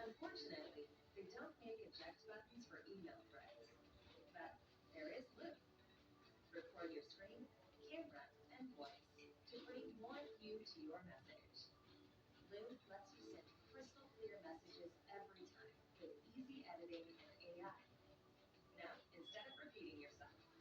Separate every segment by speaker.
Speaker 1: Unfortunately, they don't make eject buttons for email threads, but there is Loop. Record your screen, camera, and voice to bring more view to your message. Loop lets you send crystal clear messages every time with easy editing and AI. Now, instead of repeating yourself, you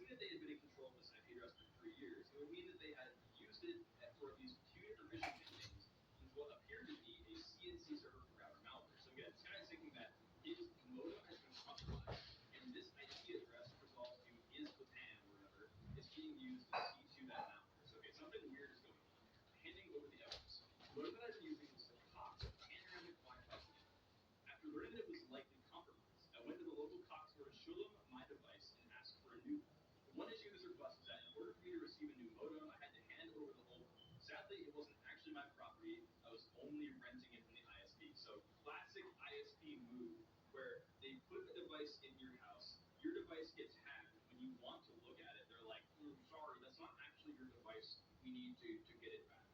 Speaker 2: assuming that they had been in control of this IP address for 3 years, it would mean that they had used it for at least two different phishing campaigns into what appeared to be a CNC server for router malware. So again, this guy is thinking that his modem has been compromised, and this IP address resolved to is the PAM or whatever is being used to see to that malware. So okay, something weird is going on. Handing over the evidence. The modem that I've been using was the Cox panoramic Wi-Fi modem. After learning that it was likely compromised, I went to the local Cox store to show them my device and ask for a new one. The one issue with this request was that in order for me to receive a new modem, I had to hand over the old one. Sadly, it wasn't actually my property. I was only renting it from the ISP. So classic ISP move where they put a device in your house, your device gets hacked. When you want to look at it, they're like, sorry, that's not actually your device. We need to get it back.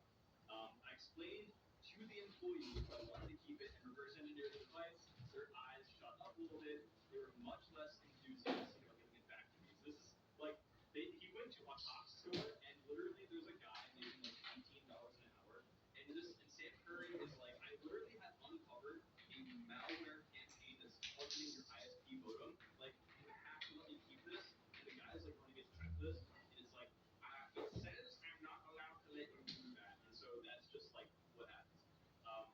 Speaker 2: I explained to the employee why I wanted to keep it and reverse engineer the device. Their eyes shot up a little bit. They were much less enthusiastic about giving it back to me. So this is like he went to a Cox store and literally there's a guy making like $18 an hour, and Sam Curry is like, I literally have uncovered a malware campaign that's targeting your ISP modem. Like you have to let me keep this. And the guy's like running his checklist, and it's like it says I'm not allowed to let you do that, and so that's just like what happens. Um,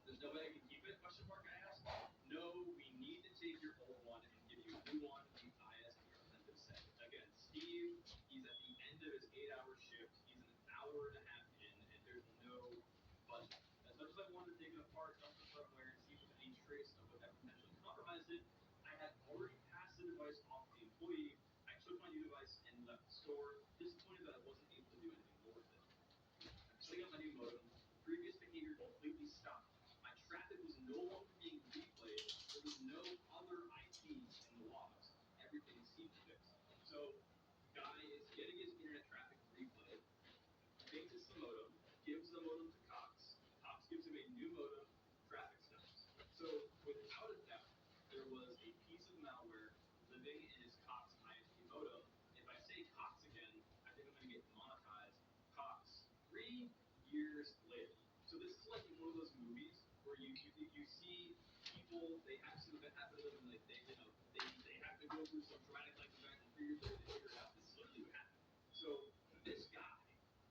Speaker 2: there's no way I can keep it? Question mark, I asked. No, we need to take your old one and give you a new one, the ISP representative said. Again, Steve, he's at the end of his 8-hour shift. He's an hour and a half in, and there's no budget. As much as I wanted to take it apart, dump the firmware, and see if there's any trace of whatever potentially compromised it, I had already passed the device off to the employee. I took my new device and left the store, disappointed that I wasn't able to do anything more with it. Setting up my new modem, the previous behavior completely stopped. My traffic was no longer being replayed. There was no other IPs in the logs. Everything seemed fixed. So, guy is getting his internet traffic replayed. He thinks it's the modem, gives the modem to Cox. Cox gives him a new modem, traffic stops. So, without a doubt, there was a piece of malware living in his Cox ISP modem. If I say Cox again, I think I'm going to get monetized. Cox. 3 years later. So this is like in one of those movies where you see people, they have some event happen to them, and like they have to go through some traumatic life event, and 3 years later they figure it out. This is literally what happened. So this guy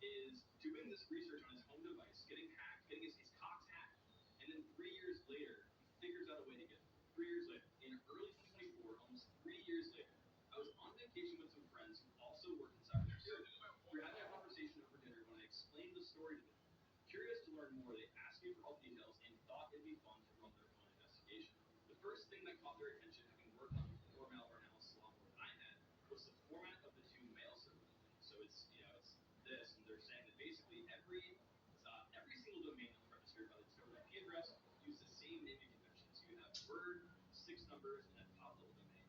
Speaker 2: is doing this research on his home device, getting hacked, getting his Cox hacked, and then 3 years later he figures out a way to get it. 3 years later, in early 2024, almost 3 years later, I was on vacation with some friends who also work in cybersecurity. We were having a conversation over dinner when I explained the story to them. Curious to learn more, they asked me for all the details and thought it'd be fun to run their own investigation. The first thing that caught their attention, having worked on core malware analysis a lot more than I had, was the format of the two mail server domains. So it's this, and they're saying that basically every single domain that was registered by the discovered IP address used the same naming convention. So you have word, 6 numbers, and a top level domain.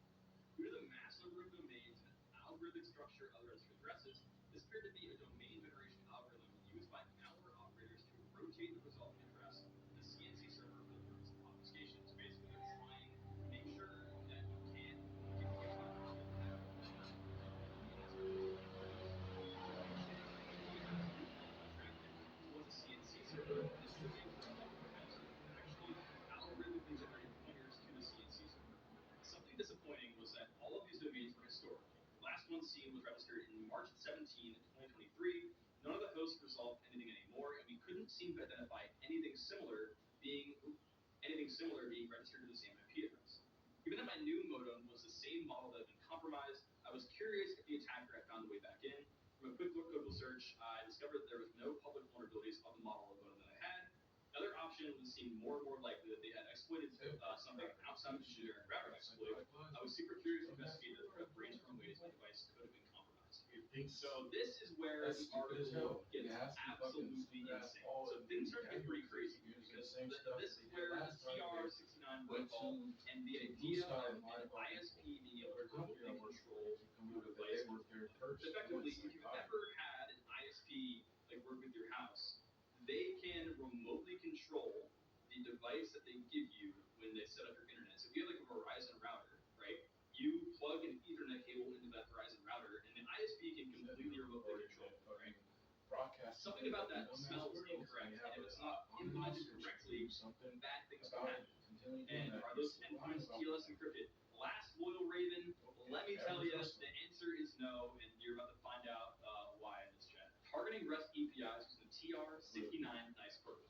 Speaker 2: Due to the mass number of domains and algorithmic structure of registered addresses, this appeared to be a domain generation algorithm used by malware operators to rotate the resulting address to the CNC server for the purpose of obfuscation. So basically, they're trying to make sure that you can't get to the problem and have the IP address used to control traffic was a CNC server, and this was a corrupt mechanism that actually algorithmically generated pointers to the CNC server. Something disappointing was that all of these domains were historic. The last one seen was registered in March 17, 2023. None of the hosts resolved anything anymore, and we couldn't seem to identify anything similar being registered to the same IP address. Given that my new modem was the same model that had been compromised, I was curious if the attacker had found a way back in. From a quick Google search, I discovered that there was no public vulnerabilities of the model of modem that I had. The other option would seem more and more likely that they had exploited something outside of the generic router exploit. I was super curious to investigate the threat, brainstorm ways my device could have been compromised. So this is where the article gets absolutely insane. So things start to get pretty crazy here because this is where the TR69 protocol and the idea of an ISP being able to remotely control your device. Effectively, if you've ever had an ISP like work with your house, they can remotely control the device that they give you when they set up your internet. So if you have like a Verizon router, right? You plug an Ethernet cable into that Verizon router, and the ISP can completely remotely control it, right? Something about that smells incorrect, and if it's not implemented correctly, bad things can happen. And are those endpoints TLS encrypted? Last loyal Raven, let me tell you, the answer answer is no, and you're about to find out why in this chat. Targeting REST APIs using the TR69 nice protocol.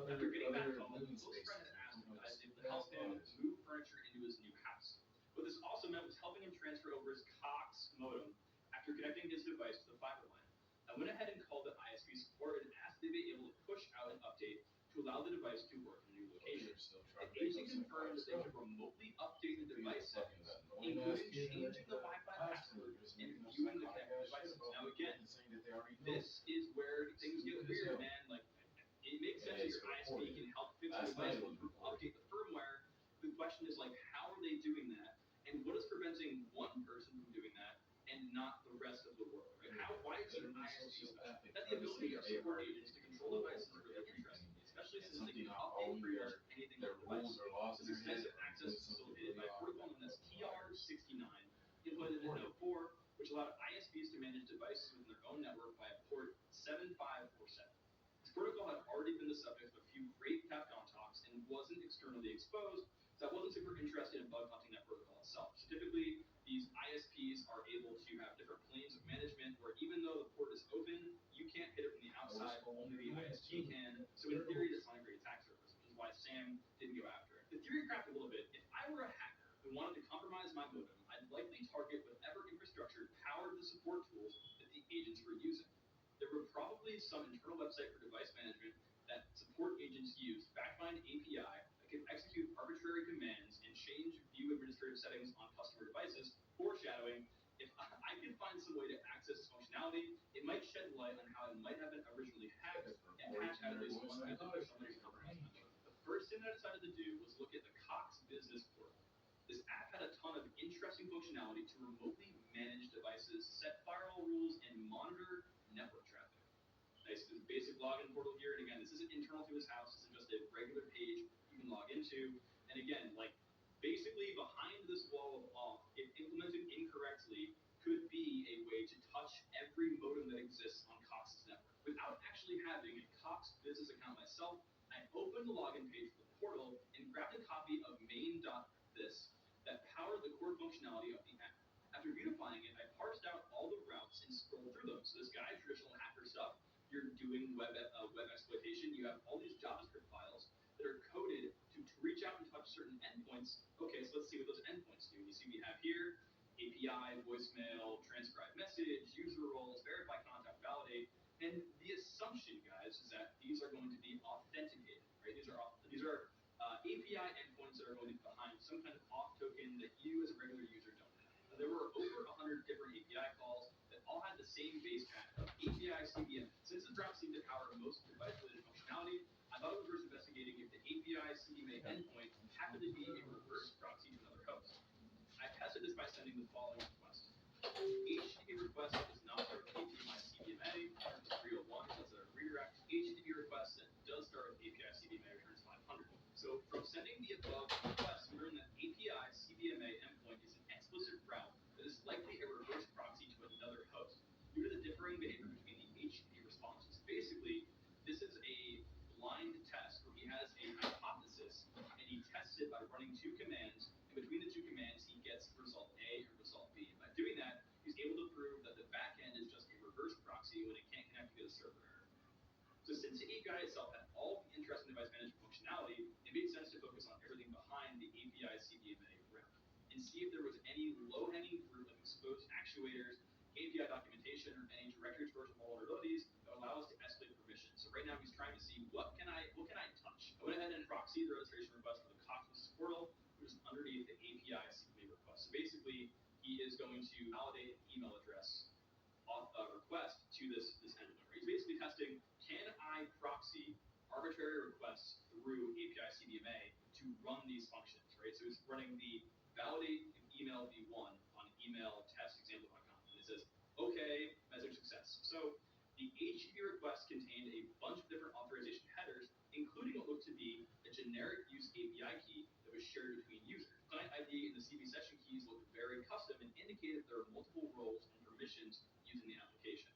Speaker 2: After getting back home, a close friend had asked him guys if to help him move furniture into his new house. What this also meant was helping him transfer over his Cox modem after connecting his device to the fiber line. I went ahead and called the ISP support and asked if they'd be able to push out an update to allow the device to work in a new location. The agent confirmed that they could remotely update the device settings, including changing the Wi-Fi password and viewing the connected devices. Now again, this is where things get weird, man. Like, it makes sense that your ISP can help fix the device or update the firmware. The question is, like, how are they doing that? And what is preventing one person from doing that and not the rest of the world, right? Why is an ISP special? That the ability of support agents to control devices is really interesting, especially since they can update pretty much anything on the device. This extensive access is facilitated by a protocol known as TR69, implemented in Node 4, which allowed ISPs to manage devices within their own network via port 7547. This protocol had already been the subject of a few great Capcom talks and wasn't externally exposed, so I wasn't super interested in bug hunting that protocol itself. So typically, these ISPs are able to have different planes of management where even though the port is open, you can't hit it from the outside, only the ISP can. So in theory, that's not a great attack surface, which is why Sam didn't go after it. The theory cracked a little bit. If I were a hacker who wanted to compromise my modem, I'd likely target whatever infrastructure powered the support tools that the agents were using. There were probably some internal website for device management that support agents used, backbind API, that could execute arbitrary commands and change view administrative settings on customer devices, foreshadowing, if I could find some way to access this functionality, it might shed light on how it might have been originally hacked and patch out at least one method for somebody to compromise my modem. The first thing I decided to do was look at the Cox Business Portal. This app had a ton of interesting functionality to remotely manage devices, set firewall rules, and monitor network traffic. Nice basic login portal here, and again, this isn't internal to his house, this is just a regular page you can log into, and again, like, basically behind this wall of off, if implemented incorrectly, could be a way to touch every modem that exists on Cox's network. Without actually having a Cox business account myself, I opened the login page for the portal and grabbed a copy of main.this that powered the core functionality of the app. After beautifying it, I parsed out all the routes and scrolled through them. So this guy's traditional hacker stuff. You're doing web exploitation. You have all these JavaScript files that are coded to reach out and touch certain endpoints. Okay, so let's see what those endpoints do. You see we have here API, voicemail, transcribe message, user roles, verify contact, validate. And the assumption, guys, is that these are going to be authenticated, right? These are API endpoints that are going to be behind some kind of auth token that you as a regular user don't have. Now, there were over 100 different API calls that all had the same base pattern of API CDMA. Since the drop seemed to power most device-related functionality, I thought it was worth investigating if the API CDMA endpoint happened to be a reverse proxy to another host. I tested this by sending the following request. HTTP request that does not start with API CDMA returns 301, that's a redirect. HTTP request that does start with API CDMA returns 500. So from sending the above request, we learned that API CDMA endpoint is an explicit route that is likely a reverse proxy to another host due to the differing behavior between the HTTP responses. Basically, this is a blind test where he has a hypothesis and he tests it by running two commands. And between the two commands, he gets result A and result B. And by doing that, he's able to prove that the back end is just a reverse proxy when it can't connect to get a server error. So since the API itself had all the interesting device management functionality, it made sense to focus on everything behind the API CDMA route and see if there was any low-hanging fruit like exposed actuators, API documentation, or any directory exposure vulnerabilities that allow us to escalate permissions. So right now he's trying to see what can I touch. I went ahead and proxied the registration request for the Cox Business Portal, which is underneath the API CDMA request. So basically, he is going to validate an email address request to this endpoint. He's basically testing, can I proxy arbitrary requests through API CDMA to run these functions, right? So he's running the validate email v1 on email test example.com. And it says, okay, message success. So the HTTP request contained a bunch of different authorization headers, including what looked to be a generic use API key that was shared between users. Client ID and the CB session keys looked very custom and indicated there are multiple roles and permissions using the application.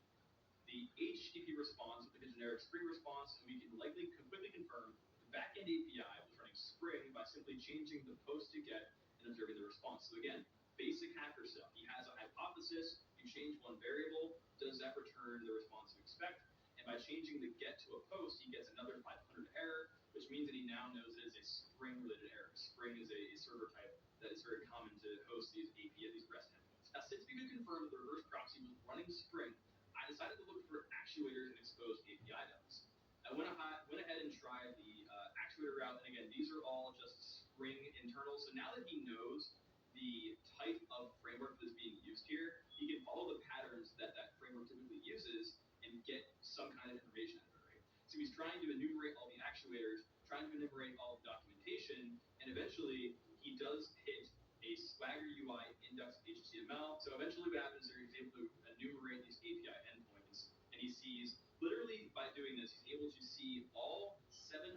Speaker 2: The HTTP response with the generic Spring response, and we can likely quickly confirm the backend API was running Spring by simply changing the post to get and observing the response. So again, basic hacker stuff. He has a hypothesis, you change one variable, does that return the response you expect? And by changing the get to a post, he gets another 500 error, which means that he now knows it is a Spring-related error. Spring is a server type that is very common to host these API, these REST endpoints. Now, since we could confirm that the reverse proxy was running Spring, I decided to look for actuators and exposed API dumps. I went ahead and tried the actuator route, and again, these are all just Spring internal. So now that he knows the type of framework that's being used here, he can follow the patterns that that framework typically uses and get some kind of information out of it, right? So he's trying to enumerate all the actuators, trying to enumerate all the documentation, and eventually he does hit a Swagger UI index HTML. So eventually what happens is he's able to enumerate these API endpoints, and he sees, literally by doing this, he's able to see all 700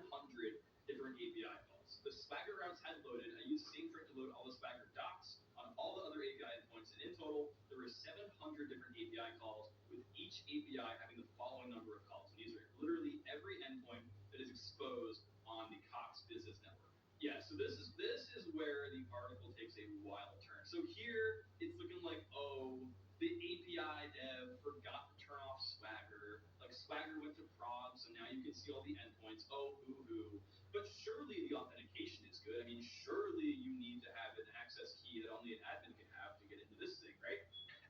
Speaker 2: different API calls. The Swagger routes had loaded. I used the same trick to load all the Swagger docs on all the other API endpoints, and in total, there were 700 different API calls, with each API having the following number of calls. And these are literally every endpoint that is exposed on the Cox Business Network. Yeah, so this is where the article takes a wild turn. So here, it's looking like, oh, the API dev forgot to turn off Swagger. Like, Swagger went to prod, so now you can see all the endpoints. Oh, hoo-hoo. But surely the authentication is good. I mean, surely you need to have an access key that only an admin can have to get into this thing, right?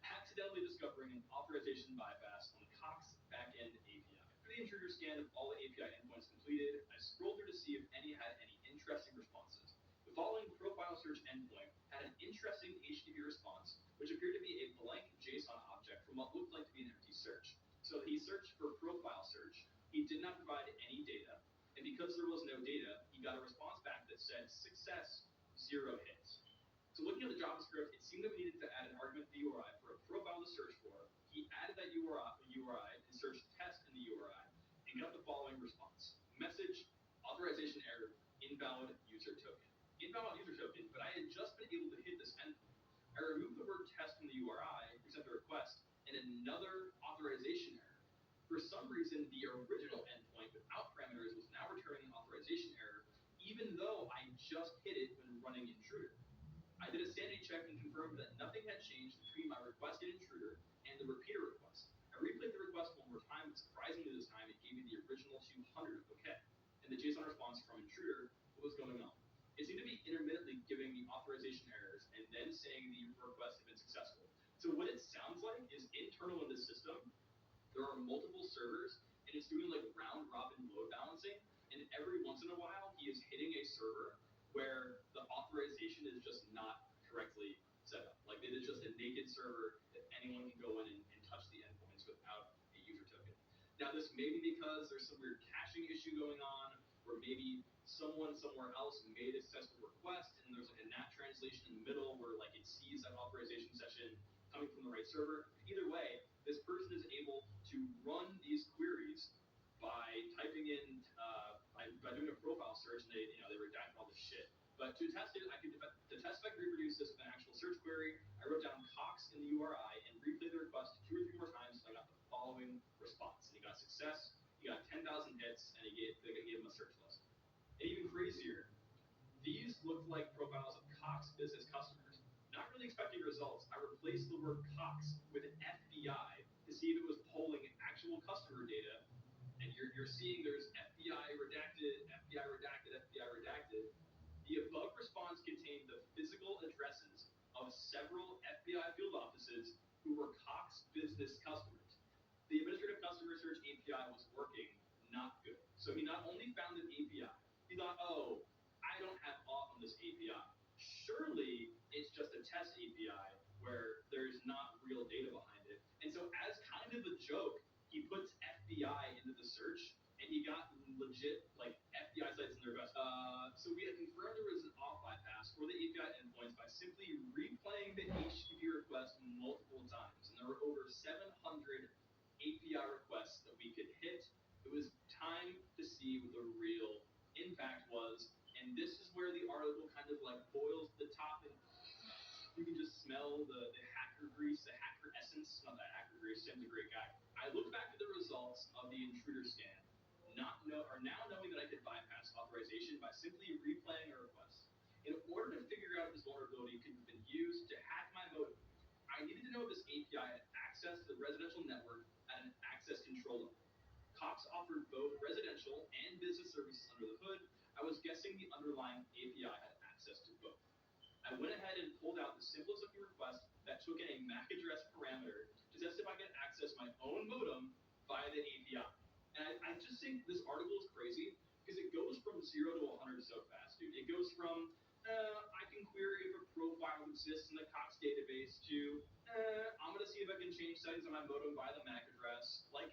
Speaker 2: Accidentally discovering an authorization bypass on the Cox backend API. For the intruder scan of all the API endpoints completed, I scrolled through to see if any had any interesting responses. The following profile search endpoint had an interesting HTTP response, which appeared to be a blank JSON object from what looked like to be an empty search. So he searched for profile search. He did not provide any data, and because there was no data, he got a response back that said success, 0 hits. So looking at the JavaScript, it seemed that we needed to add an argument to the URI for a profile to search for. He added that URI and searched test in the URI and got the following response. Message, authorization error, invalid user token. Invalid user token, but I had just been able to hit this endpoint. I removed the word test from the URI, accept the request, and another authorization error. For some reason, the original endpoint without parameters was now returning an authorization error, even though I just hit it when running intruder. I did a sanity check and confirmed that nothing had changed between my requested intruder and the repeater request. I replayed the request one more time, but surprisingly this time it gave me the original 200 okay. And the JSON response from intruder, what was going on? It seemed to be intermittently giving me authorization errors and then saying the request had been successful. So what it sounds like is internal in the system, there are multiple servers, and it's doing like round robin load balancing, and every once in a while he is hitting a server where the authorization is just not correctly set up. Like it is just a naked server that anyone can go in and touch the endpoints without a user token. Now this may be because there's some weird caching issue going on, or maybe someone somewhere else made a successful request and there's like a NAT translation in the middle where like it sees that authorization session coming from the right server. Either way, this person is able to run these queries by typing in, by doing a profile search, and they redact all this shit. But to test it, to test if I could reproduce this with an actual search query, I wrote down Cox in the URI and replayed the request 2 or 3 more times until I got the following response. And he got success, he got 10,000 hits, and he gave him a search list. And even crazier, these looked like profiles of Cox business customers. Not really expecting results, I replaced the word Cox with an FBI to see if it was polling actual customer data. And you're seeing there's FBI redacted, FBI redacted, FBI redacted. The above response contained the physical addresses of several FBI field offices who were Cox business customers. The administrative customer search API was working, not good. So he not only found an API, he thought, oh, I don't have auth on this API. Surely it's just a test API where there's not real data behind it. And so as kind of a joke, he puts FBI into the search, and he got legit like FBI sites in their best. So we had confirmed there was an auth bypass for the API endpoints by simply replaying the HTTP request multiple times, and there were over 700 API requests that we could hit. It was time to see what the real impact was, and this is where the article kind of like boils to the top, and you can just smell the hacker grease, the hacker essence. Not that hacker grease, Sam's a great guy. I looked back at the results of the intruder scan, now knowing that I could bypass authorization by simply replaying a request. In order to figure out if this vulnerability could have been used to hack my modem. I needed to know if this API had access to the residential network at an access control level. Cox offered both residential and business services under the hood. I was guessing the underlying API had access to both. I went ahead and pulled out the simplest looking request that took in a MAC address parameter to test if I could access my own modem via the API. And I just think this article is crazy because it goes from 0 to 100 so fast, dude. It goes from I can query if a profile exists in the Cox database to I'm gonna see if I can change settings on my modem via the MAC address. Like,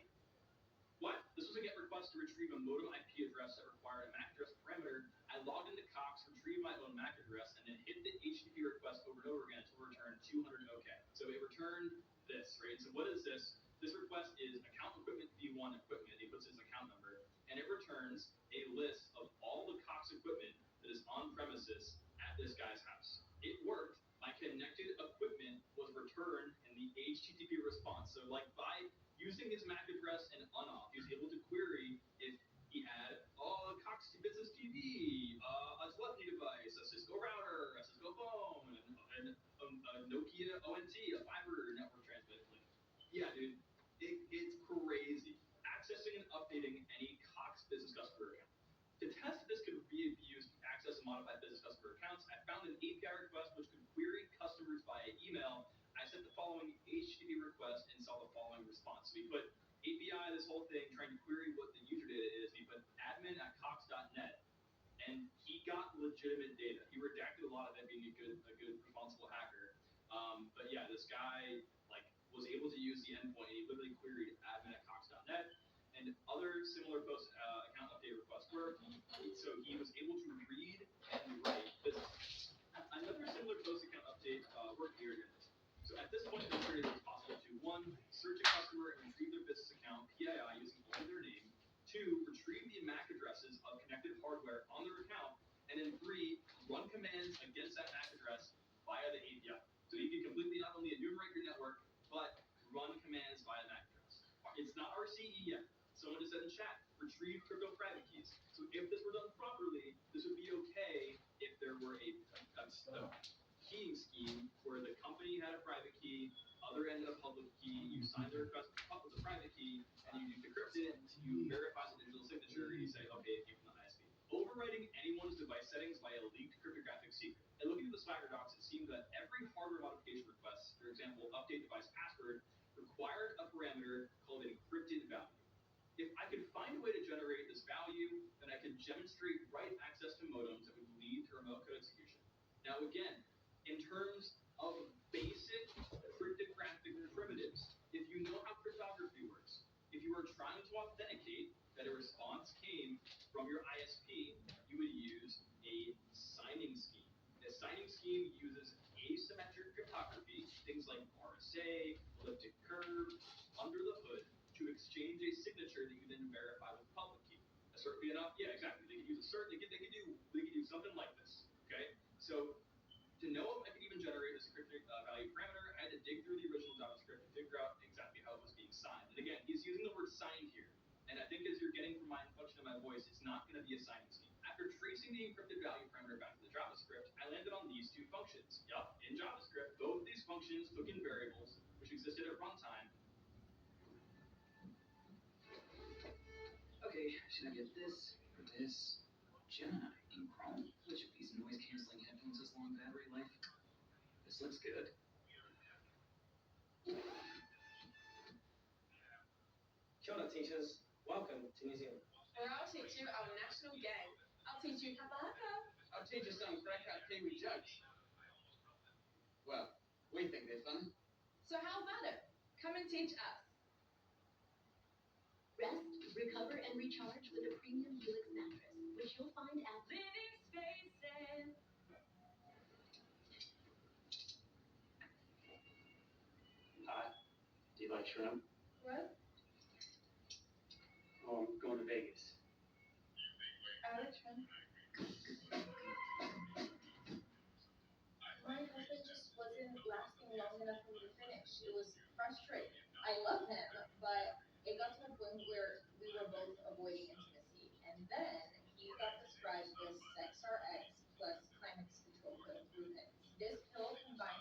Speaker 2: what? This was a GET request to retrieve a modem IP address that required a MAC address parameter. I logged into Cox, retrieved my own MAC address, and then hit the HTTP request over and over again until it returned 200 OK. So it returned this, right? So what is this? This request is account equipment v1 equipment. He puts his account number, and it returns a list of all the Cox equipment that is on premises at this guy's house. It worked. My connected equipment was returned in the HTTP response. So like by using his MAC address and unoff, he was able to query if he had a Cox Business TV, a telephony device, a Cisco router, a Cisco phone, and a Nokia ONT, a fiber network transmitted link. Yeah, dude, it's crazy. Accessing and updating any Cox business customer account. To test if this could be used to access and modify business customer accounts, I found an API request which could query customers via email. I sent the following HTTP request and saw the following response. So we put API, this whole thing, trying to query what the user data is. We put admin at cox.net, and he got legitimate data. He redacted a lot of it, being a good responsible hacker. But yeah, this guy like was able to use the endpoint, and he literally queried admin at cox.net. And other similar post account update requests work. So he was able to read and write this. Another similar post account update worked here. So at this point, the query was possible to 1, search a customer and retrieve their business account PII using only their name. 2, retrieve the MAC addresses of connected hardware on their account. And then 3, run commands against that MAC address via the API. So you can completely not only enumerate your network, but run commands via MAC address. It's not RCE yet. Someone just said in chat, retrieve crypto private keys. So if this were done properly, this would be okay if there were a keying scheme where the company had a private key, other end had a public key, you signed the request with the private key, and you decrypt it, you verify the digital signature, you say, okay, it came from the ISP. Overwriting anyone's device settings by a leaked cryptographic secret. And looking at the Swagger docs, it seems that every hardware modification request, for example, update device password, required a parameter called an encrypted value. If I could find a way to generate this value, then I could demonstrate write access to modems that would lead to remote code execution. Now again, in terms of basic cryptographic primitives, if you know how cryptography works, if you are trying to authenticate that a response came from your ISP, you would use a signing scheme. A signing scheme uses asymmetric cryptography, things like RSA, elliptic curve, under the hood, to exchange a signature that you then verify with the public key. A cert be enough? Yeah, exactly. They could use a cert. They could do something like this. Okay. So to know if I could even generate this encrypted value parameter, I had to dig through the original JavaScript to figure out exactly how it was being signed. And again, he's using the word signed here. And I think as you're getting from my inflection of my voice, it's not going to be a signing scheme. After tracing the encrypted value parameter back to the JavaScript, I landed on these 2 functions. Yup, in JavaScript, both these functions took in variables which existed at runtime.
Speaker 3: Okay, should I get this or this? Gemini in Chrome? Which of these noise-canceling headphones has long battery life? This looks good.
Speaker 4: Kia ora, teachers. Welcome to New Zealand.
Speaker 5: Or I'll teach you our national game. I'll teach you haka haka.
Speaker 6: I'll teach you some crack-out Kiwi jokes. Well, we think they're funny.
Speaker 5: So how about it? Come and teach us.
Speaker 1: Rest, recover, and recharge with a premium Helix mattress, which you'll find at Living Spaces.
Speaker 4: Hi. Do you like shrimp?
Speaker 5: What?
Speaker 4: Oh, I'm going to Vegas.
Speaker 5: Richmond. My husband just wasn't lasting long enough for me to finish. It was frustrating. I love him, but it got to a point where we were both avoiding intimacy. And then he got prescribed this SexRx plus Climax Control pill through him. This pill combines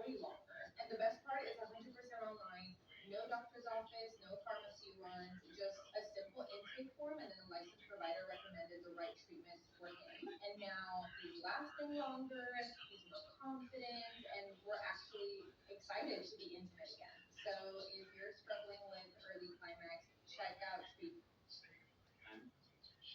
Speaker 5: way longer. And the best part is 100% online, no doctor's office, no pharmacy runs, just a simple intake form, and then a licensed provider recommended the right treatment for him. And now he's lasting longer, he's more confident, and we're actually excited to be intimate again. So if you're struggling with early climax, check out Treat.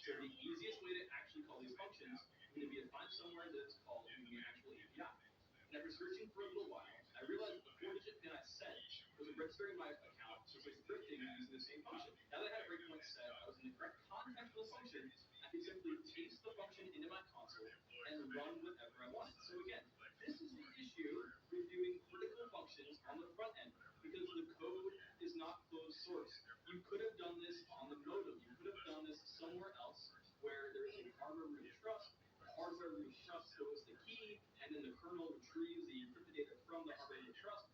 Speaker 2: So the easiest way to actually call these functions is going to be to find somewhere that's called the actual API. And after searching for a little while, I realized the 4-digit PIN I set was registering my account as encrypting using the same function. Now that I had a breakpoint set, I was in the correct context of the function, I could simply paste the function into my console and run whatever I wanted. So again, this is the issue with doing critical functions on the front end, because the code is not closed source. You could have done this on the modem. You could have done this somewhere else where there is a hardware root of trust. The hardware root of trust stores the key, and then the kernel retrieves the encrypted data from the hardware root of trust.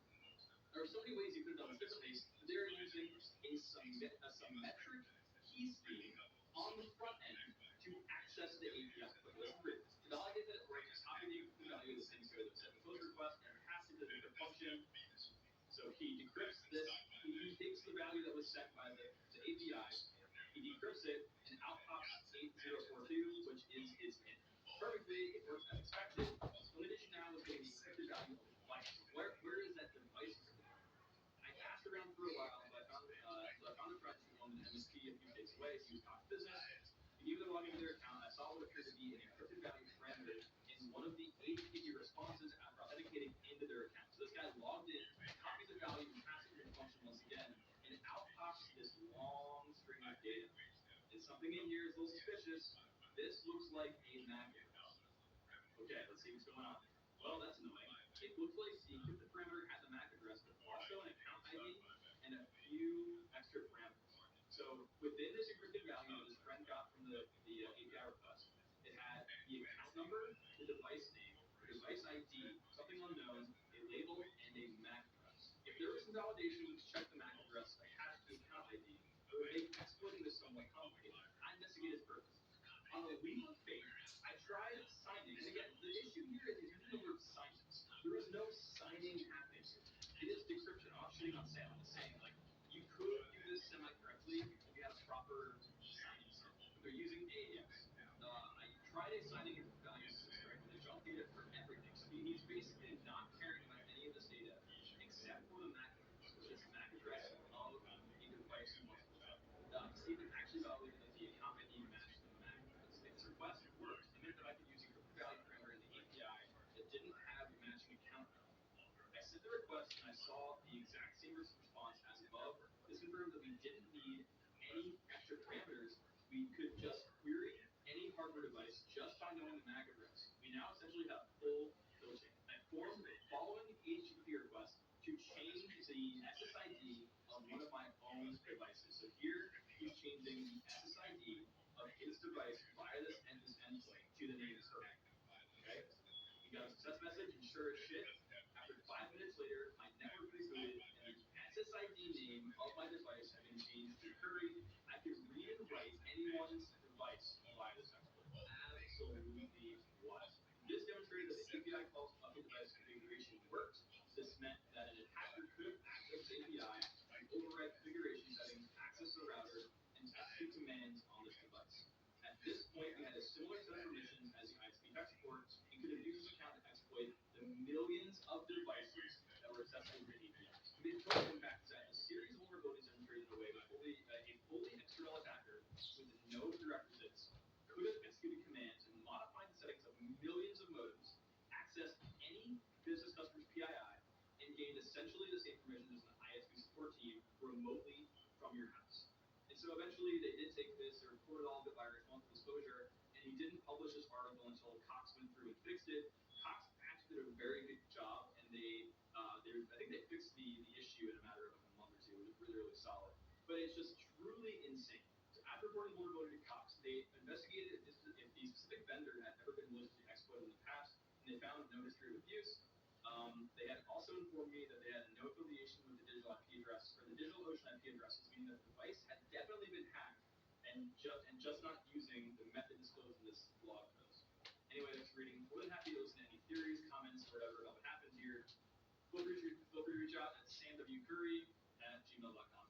Speaker 2: There are so many ways you could have done this differently, but they're using a symmetric key scheme on the front end to access the API. Okay, let's read. To validate that it works, copy the encrypted value of the same code that sent the post request and pass it to the encrypt function. So he decrypts this. He takes the value that was sent by the API, he decrypts it, and out pops 8042, which is his hint. Perfectly, it works as expected. The only issue now is getting the encrypted value of the device. Where is that device encrypted value? I asked around for a while, so I found a friend who owned an MSP a few states away, so he was Cox Business. He gave me the login to their account, and I saw what appeared to be an encrypted value parameter in one of the HTTP responses after authenticating into their account. So this guy logged in, copies the value, and passes it to the function once again, and out pops this long string of data. And something in here is a little suspicious. This looks like a MAC address. Okay, let's see what's going on. Well, that's annoying. It looks like the encrypted parameter has a MAC address, but also an account ID and a few extra parameters. So within this encrypted value that this friend got from the API request, it had the account number, the device name, the device ID, something unknown, a label, and a MAC address. If there was some validation to check the MAC address attached to the account ID, it would make exploiting this somewhat complicated. I investigated further. On a leap of faith, I tried signing, and again, the issue here is using the word signing. There is no signing happening here. It is decryption offshooting on Sam. I'm just saying, like, you could do this semi-correctly if you had a proper signing set. But they're using AES. I tried a signing value string with a junk data for everything. So he's basically not caring about any of this data except for the MAC address, which is the MAC address of the device he wants to look up. To see if it actually validated that the account ID matched the MAC address. If this request worked, it meant that I could use encrypted value parameter in the API that didn't have the matching account number. I sent the request and I saw the exact same response as above. This confirmed that we didn't need any extra parameters. We could just query any hardware device just by knowing the MAC address. We now essentially have full kill chain. I formed the following HTTP request to change the SSID of one of my own devices. So here he's changing the SSID of his device via this endpoint to the name server. Okay? We got a success message, and sure as shit, after 5 minutes later, my network rebooted, and the SSID name of my device had been changed to Curry. I could read and write anyone's device via this exploit. Absolutely wild. This demonstrated that the API calls to update device configuration worked. This meant that an attacker could have accessed the API and override configuration settings, access the router, and execute commands on this device. At this point, we had a similar set of permissions as the ISP tech support and could have used this account to exploit the millions of devices that were accessible to the API. The important impact is that a series of vulnerabilities demonstrated in a way that a fully external attacker with no prerequisites could have executed commands and modified the settings of millions of modems, accessed any business customer's PII, and gained essentially the same permissions as an ISP support team remotely from your house. And so eventually they did take this, they reported all of it by responsible disclosure, and he didn't publish this article until Cox went through and fixed it. Cox actually did a very good job, and I think they fixed the issue in a matter of like a month or two. It was really, really solid. But it's just truly insane. So after reporting the vulnerability to Cox, they investigated if the specific vendor had ever been maliciously exploited in the past, and they found no history of abuse. They had also informed me that they had no affiliation with the digital IP address or the DigitalOcean IP addresses, meaning that the device had definitely been hacked and just not using the method disclosed in this blog post. Anyway, that's reading. More than happy to listen to any theories, comments, or whatever about what happened here. swcurry@gmail.com.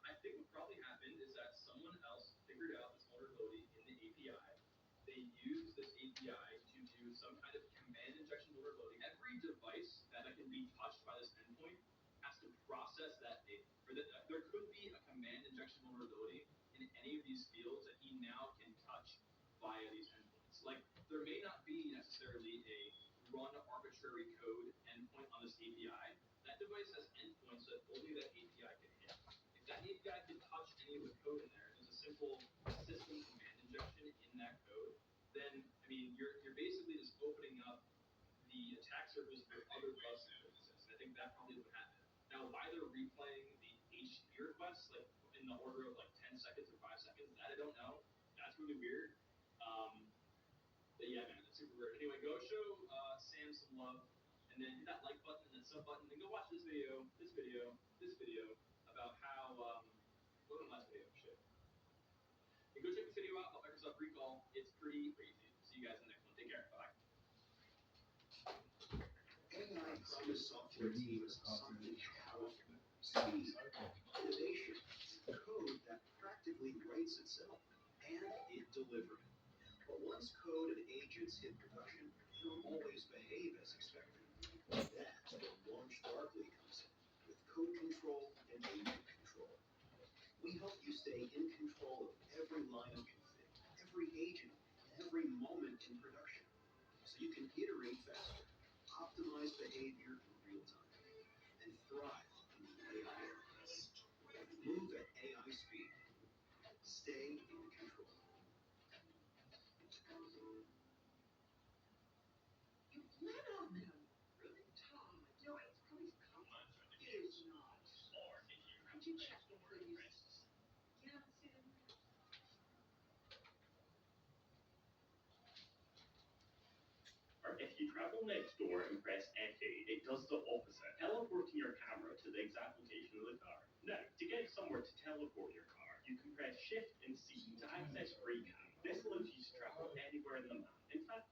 Speaker 2: I think what probably happened is that someone else figured out this vulnerability in the API. They used this API to do some kind of command injection vulnerability. Every device that can be touched by this endpoint has to process that data. There could be a command injection vulnerability in any of these fields that he now can touch via these endpoints. Like, there may not be necessarily a run arbitrary code endpoint on this API. That device has endpoints that only that API can hit. If that API can touch any of the code in there, there's a simple system command injection in that code, then, I mean, you're basically just opening up the attack surface for other bugs that could exist. I think that probably would happen. Now, why they're replaying the HTTP requests, like, in the order of, like, 10 seconds or 5 seconds, that I don't know. That's really weird. But yeah, man, it's super weird. Anyway, go show Sam some love, and then hit that like button and that sub button, and go watch this video about how, what was the last video? Shit. And go check this video out about Microsoft Recall. It's pretty crazy. See you guys in the next one. Take care. Bye-bye.
Speaker 7: AI promised software teams something powerful, speed, innovation, code that practically writes itself, and it delivered. But once code and agents hit production, they don't always behave as expected. That's where LaunchDarkly comes in, with code control and agent control. We help you stay in control of every line of config, every agent, and every moment in production, so you can iterate faster, optimize behavior in real time, and thrive in the AI era. Move at AI speed. Stay in control.
Speaker 1: You let on them. Really, Tom? No, it's please come on. It is not. Could you check it, please? Yeah, soon.
Speaker 8: Or if you travel next door and press F8, it does the opposite, teleporting your camera to the exact location of the car. Now, to get somewhere to teleport your car, you can press Shift and C to access FreeCam. This allows you to travel anywhere in the map. In fact,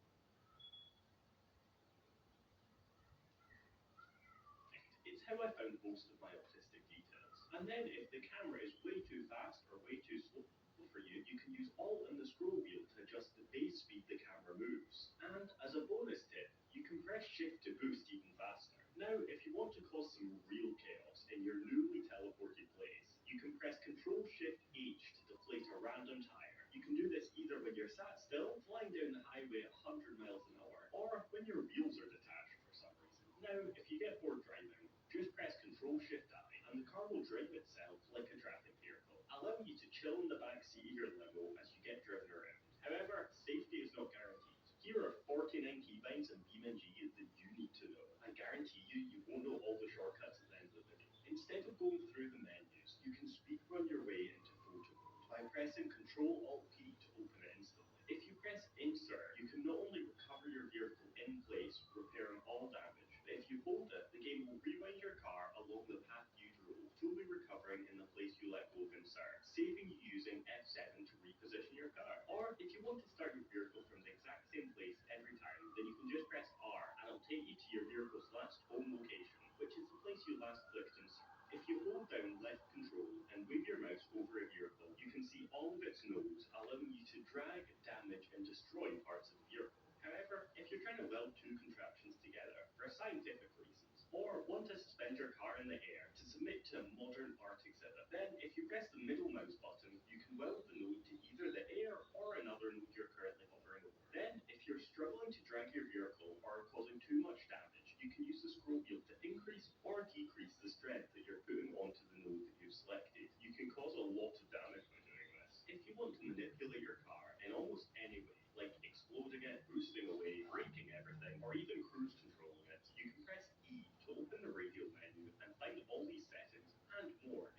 Speaker 8: it's how I found most of my autistic details. And then if the camera is way too fast or way too slow for you, you can use Alt and the scroll wheel to adjust the base speed the camera moves. And as a bonus tip, you can press Shift to boost even faster. Now, if you want to cause some real chaos in your newly teleported place, you can press Control Shift H to deflate a random tire. You can do this either when you're sat still, flying down the highway at 100 miles an hour, or when your wheels are detached for some reason. Now, if you get bored driving, just press Control Shift I, and the car will drive itself like a traffic vehicle, allowing you to chill in the back seat of your limo as you get driven around. However, safety is not guaranteed. Here are 49 keybinds and BeamNG that you need to know. I guarantee you won't know all the shortcuts at the end of the video. Instead of going through the menus, you can speedrun your way into photo mode by pressing Ctrl-Alt-P to open it instantly. If you press Insert, you can not only recover your vehicle in place, repairing all damage, but if you hold it, the game will rewind your car along the path you drove, fully recovering in the place you let go of Insert, saving you using F7 to reposition your car. Or if you want to start your vehicle from the exact same place every time, then you can just press R and it'll take you to your vehicle's last home location, which is the place you last clicked Insert. If you hold down left control and wave your mouse over a vehicle, you can see all of its nodes, allowing you to drag, damage, and destroy parts of the vehicle. However, if you're trying to weld two contraptions together for scientific reasons, or want to suspend your car in the air to submit to a modern art exhibit, then if you press the middle mouse button, you can weld the node to either the air or another node you're currently hovering over. Then, if you're struggling to drag your vehicle or are causing too much damage, you can use the scroll wheel to increase or decrease the strength that you're putting onto the node that you've selected. You can cause a lot of damage by doing this. If you want to manipulate your car in almost any way, like exploding it, boosting away, braking everything, or even cruise controlling it, you can press E to open the radio menu and find all these settings and more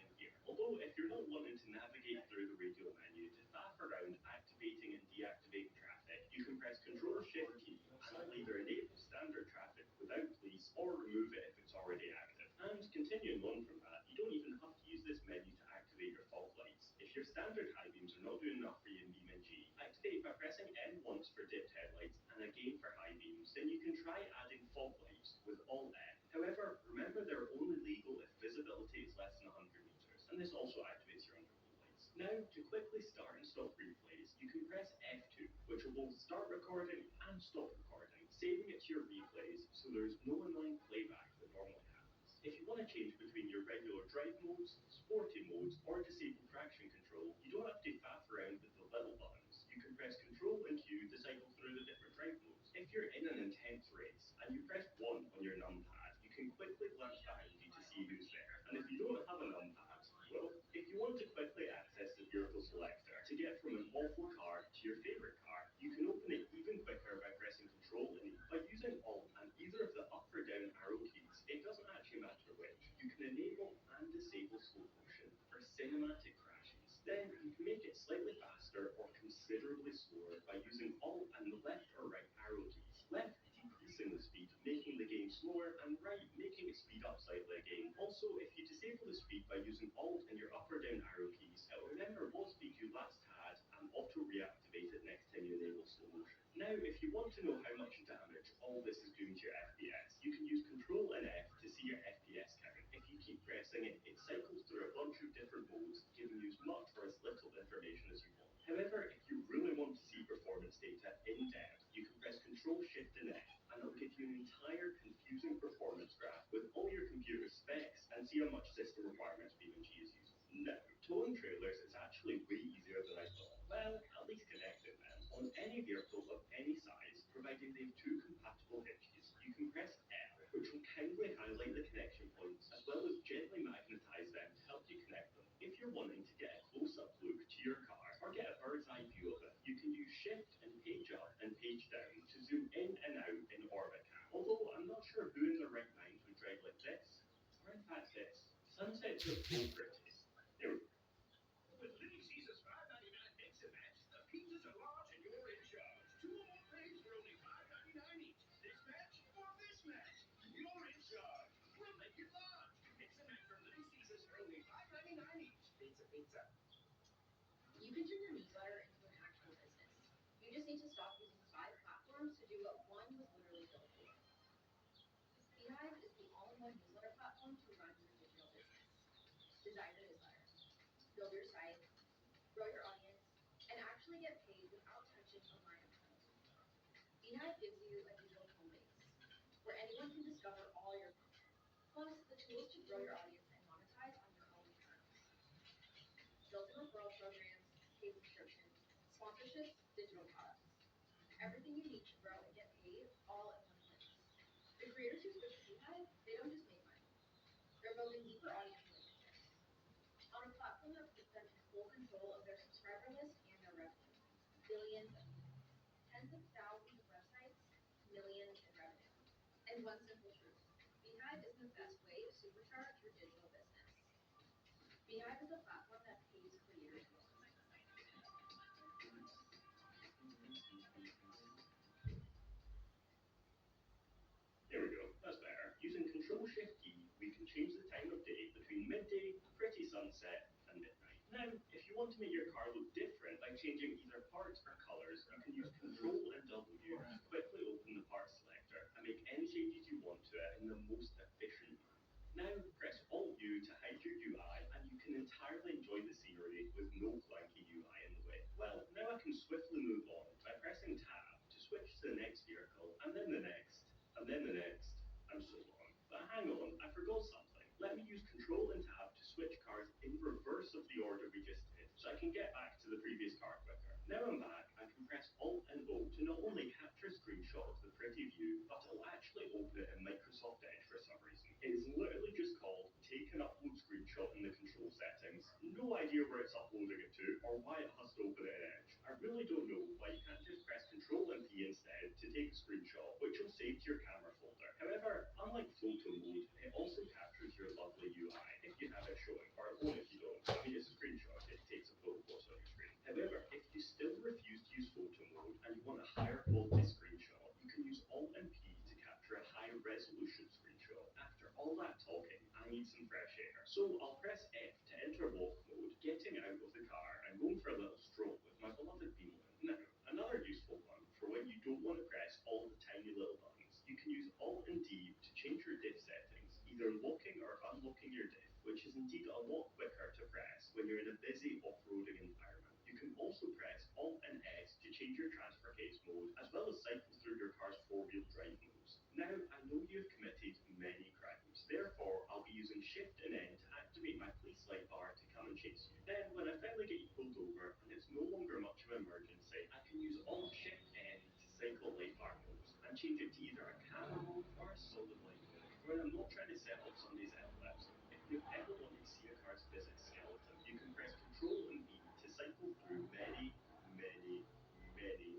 Speaker 8: this also activates your underflow lights. Now, to quickly start and stop replays, you can press F2, which will both start recording and stop recording, saving it to your replays so there's no annoying playback that normally happens. If you want to change between your regular drive modes, sporty modes, or disable traction control, you don't have to faff around with the little buttons. You can press Control and Q to cycle through the different drive modes. If you're in an intense race and you press 1 on your numpad, you can quickly glance behind you to see who's there. And if you don't have a numpad, well, if you want to quickly access the vehicle selector to get from an awful car to your favorite car, you can open it even quicker by pressing Control and E. By using Alt and either of the up or down arrow keys, it doesn't actually matter which. You can enable and disable slow motion for cinematic crashes. Then you can make it slightly faster or considerably slower by using Alt and the left or right arrow keys. Left decreasing the speed, making the game slower, and right making it speed up slightly again. Also, if you disable the speed by using Alt and your up or down arrow keys, it will remember what speed you last had and auto reactivate it next time you enable slow motion. Now, if you want to know how much damage all this is doing to your FPS, you can use Control and F to see your FPS count. If you keep pressing it, it cycles through a bunch of different modes, giving you as much or as little information as you want. However, if you really want to see performance data in depth, you can press Control Shift and F, and it'll give you an entire confusing performance graph with all your computer specs and see how much system requirements BeamNG is using. Now, towing trailers is actually way easier than I thought. Well, at least connecting them on any vehicle of any size, providing they have 2 compatible hitches. You can press L, which will kindly highlight the connection points as well as gently magnetize them to help you connect them. If you're wanting to get a close-up look to your car or get a bird's eye view of it, you can use Shift and page up and page down to zoom in and out in Orbit Cam. Although I'm not sure who in their right mind would drive like this, or in fact this. Sunsets are so pretty. There we go.
Speaker 7: With Little Caesars $5.99 mix and match, the pizzas are large and you're in charge. 2 or more plates for only $5.99 each. This match or this match, you're in charge. We'll make it large. Mix and match from Little Caesars for only $5.99 each. Pizza, pizza.
Speaker 5: You can turn your newsletter into an actual business. You just need to stop using 5 platforms to do what one was literally built for. Beehive is the all-in-one newsletter platform to run your digital business. Design your newsletter, build your site, grow your audience, and actually get paid without touching a line of code. Beehive gives you a digital home base where anyone can discover all your content, plus the tools to grow your audience and monetize on your own terms. Built-in referral programs, paid subscriptions, sponsorships, digital products. Everything you need to grow and get paid all in one place. The creators who switch to Beehive, they don't just make money. They're building deeper audience relationships on a platform that puts them in full control of their subscriber list and their revenue. Billions of uniques, tens of thousands of websites, millions in revenue. And one simple truth, Beehive is the best way to supercharge your digital business. Beehive is a platform that pays creators more.
Speaker 8: There we go, that's better. Using Control Shift E, we can change the time of day between midday, pretty sunset, and midnight. Now, if you want to make your car look different by changing either parts or colors, you can use Control and W to quickly open the part selector and make any changes you want to it in the most efficient manner. Now, press Alt U to hide your UI, and you can entirely enjoy the scenery with no clunky UI in the way. Well, now I can swiftly move on by pressing Tab to switch to the next vehicle, and then the next, and then the next, and so on. But hang on, I forgot something. Let me use Control and Tab to switch cars in reverse of the order we just did, so I can get back to the previous car quicker. Now I'm back, I can press Alt and O to not only capture a screenshot of the pretty view, but it'll actually open it in Microsoft Edge for some reason. It is literally just called Take an Upload Screenshot in the control settings. No idea where it's uploading it to, or why it has to open it in Edge. I really don't know why you can't just press Control and P instead to take a screenshot, which will save to your camera folder. However, unlike photo mode, it also captures your lovely UI if you have it showing, or it won't if you don't. I mean, it's a screenshot, it takes a photo what's on your screen. However, if you still refuse to use photo mode and you want a higher quality screenshot, you can use Alt and P to capture a high resolution screenshot. After all that talking, I need some fresh air. So I'll press F to enter walk mode, getting out of the car and going for a little stroll with my beloved Beamlin. Now, another useful one for when you don't want to press all the tiny little buttons, you can use Alt and D to change your diff settings either locking or unlocking your diff, which is indeed a lot quicker to press when you're in a busy off-roading environment. You can also press Alt and S to change your transfer case mode, as well as cycle through your car's four-wheel drive modes. Now, I know you've committed many crimes, therefore I'll be using Shift and N to activate my police light bar to come and chase you. Then, when I finally get you pulled over and it's no longer much of an emergency, I can use Alt Shift N to cycle light bar modes and change it to either a camera mode or a solid light mode. When I'm not trying to set off somebody's epilepsy, if you've ever wanted to see a car's physics skeleton, you can press Control and V to cycle through many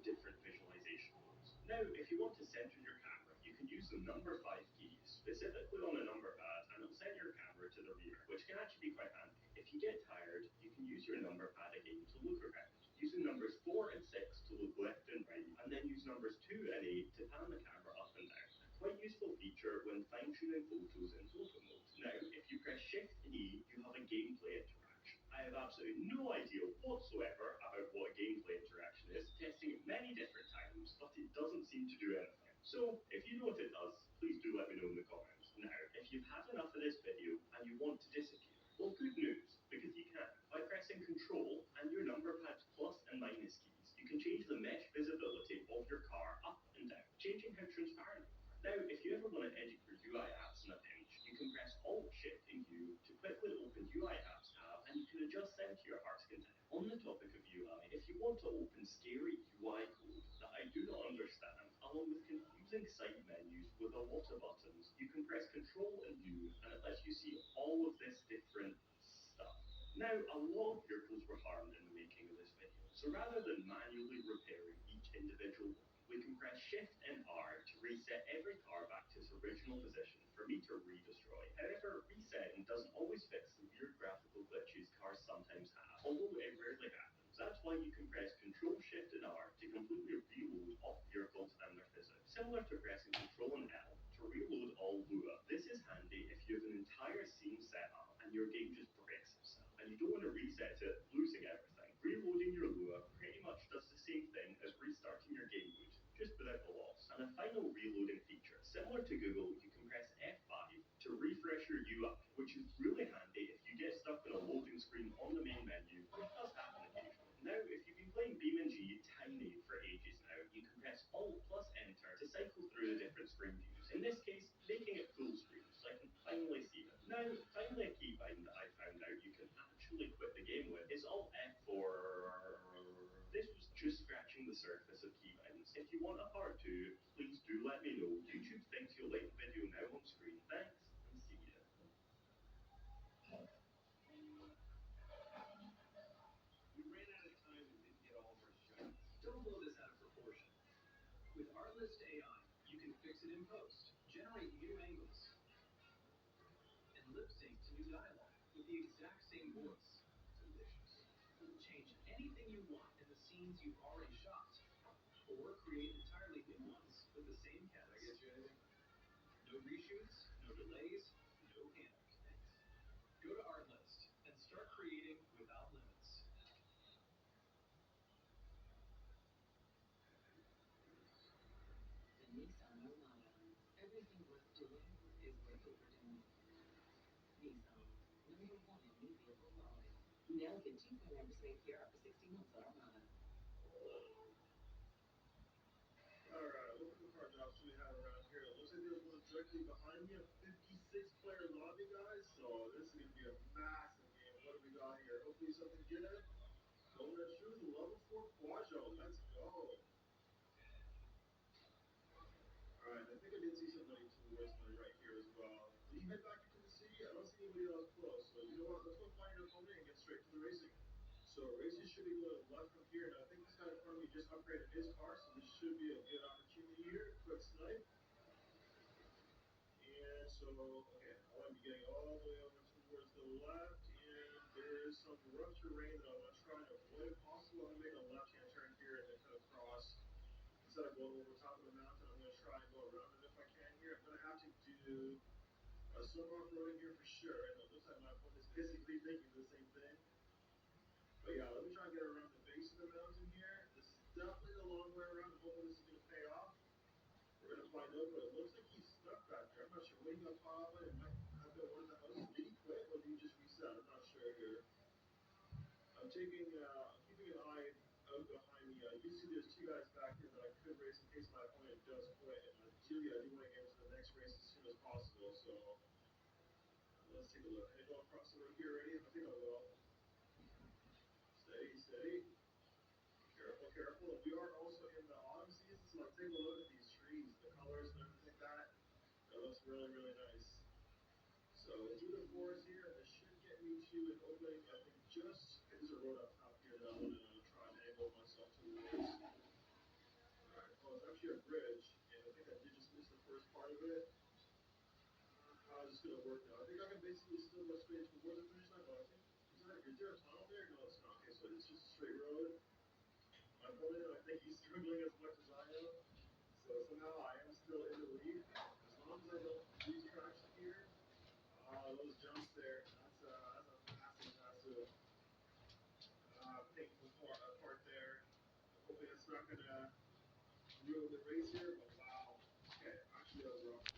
Speaker 8: different visualization modes. Now, if you want to center your camera, you can use the number 5 key, specifically on a number pad, and it'll send your camera to the rear, which can actually be quite handy. If you get tired, you can use your number pad again to look around, using numbers 4 and 6 to look left and right, and then use numbers 2 and 8 to pan the camera up and down. A quite useful feature when fine-tuning photos in photo mode. Now, if you press Shift and E, you have a gameplay interaction. I have absolutely no idea whatsoever about what a gameplay interaction is, testing it many different times, but it doesn't seem to do anything. So, if you know what it does, please do let me know in the comments. Now, if you've had enough of this video and you want to disappear, well, good news, because you can. By pressing Control and your number pad's plus and minus keys, you can change the mesh visibility of your car up and down, changing how transparent you are. Now, if you ever want to edit your UI apps in a pinch, you can press Alt, Shift, and U to quickly open UI apps tab, and you can adjust them to your heart's content. On the topic of UI, if you want to open scary UI code that I do not understand, along with confusing side menus with a lot of buttons, you can press Control and U, and it lets you see all of this different stuff. Now, a lot of vehicles were harmed in the making of this video, so rather than manually repairing each individual one, we can press Shift and R to reset every car back to its original position for me to re-destroy. However, resetting doesn't always fix the weird graphical glitches cars sometimes have, although it rarely happens. That's why you can press Control, Shift, and R to completely reload all vehicles and their physics, similar to pressing Control and L to reload all Lua. This is handy if you have an entire scene set up and your game just breaks itself, and you don't want to reset it, losing everything. Reloading your Lua pretty much does the same thing as restarting your game boot, just without the loss. And a final reloading feature, similar to Google, you can press F5 to refresh your UI, which is really handy if you get stuck in a loading screen on the main menu, which does happen occasionally. Now, if you've been playing BeamNG Tiny for ages now, you can press Alt plus Enter to cycle through the different screen views. In this case, making it full screen, so I can finally see it. Now, finally a keybind that I found out you can actually quit the game with is Alt F for... This was just scratching the surface of keybinds. If you want a part 2, please do let me know. YouTube thinks you'll like the video now on screen. Thanks, and see ya.
Speaker 2: We ran out of time and didn't get all of our shots. Don't blow this out of proportion. With Artlist AI, you can fix it in post, generate new angles, and lip sync to new dialogue with the exact same voice. Delicious. Change anything you want in the scenes you've already shot, or create entirely new ones with the same cast. Can I get you anything? No reshoots, no delays, no panic. Thanks. Go to Artlist and start creating without limits.
Speaker 9: The Nissan Armada. Everything worth doing is worth overdoing. Nissan, number 1 in new vehicle quality. Now get 2.9% APR up to 60 months on Armada.
Speaker 10: Alright, look at the car drops we have around here. It looks like there's one directly behind me, a 56-player lobby, guys. So this is going to be a massive game. What do we got here? Hopefully something good. Donut shoes, level 4 Quajo. Let's go. Alright, I think I did see somebody towards my right here as well. Did you head back into the city? I don't see anybody else close. So you know what? Let's go find your opponent and get straight to the racing. So racing should be going left from here. Now I think this guy in front of me just upgraded his car, so this should be a good opportunity here. Quick snipe. And so, okay, I want to be getting all the way over towards the left, and there is some rough terrain that I want to try and avoid if possible. I'm going to make a left-hand turn here and then cut across. Instead of going over top of the mountain, I'm going to try and go around it if I can here. I'm going to have to do some off-roading here for sure, and it looks like my opponent is basically thinking the same thing. But yeah, let me try and get around the base of the mountain here. This is definitely the long way around. I'm hoping this is going to pay off. We're going to find out, but it looks like he's stuck back there. I'm not sure what he got caught up in. It might at one of the houses. Did he quit or did he just reset? I'm not sure here. I'm keeping an eye out behind me. You see there's two guys back here that I could race in case my opponent does quit. And ideally, I do want to get into the next race as soon as possible. So let's take a look. Can I go across the road here already? I think I will. Steady, steady. Careful, careful. And we are also in the autumn season, so like take a look at these trees, the colors and everything like that. That looks really, really nice. So through the forest here, and this should get me to an opening. I think just there's a road up top here that I want to try and angle myself towards. Alright, well it's actually a bridge, and I think I did just miss the first part of it. How's this gonna work now? I think I can basically still go straight towards the finish line, but I think is there a tunnel there? No, it's not. Okay, so it's just a straight road. My opponent, I think he's struggling as much as I am. So somehow I am still in the lead. As long as I don't lose traction here. Those jumps there, that's a massive painful part there. I'm hoping it's not gonna ruin the race here,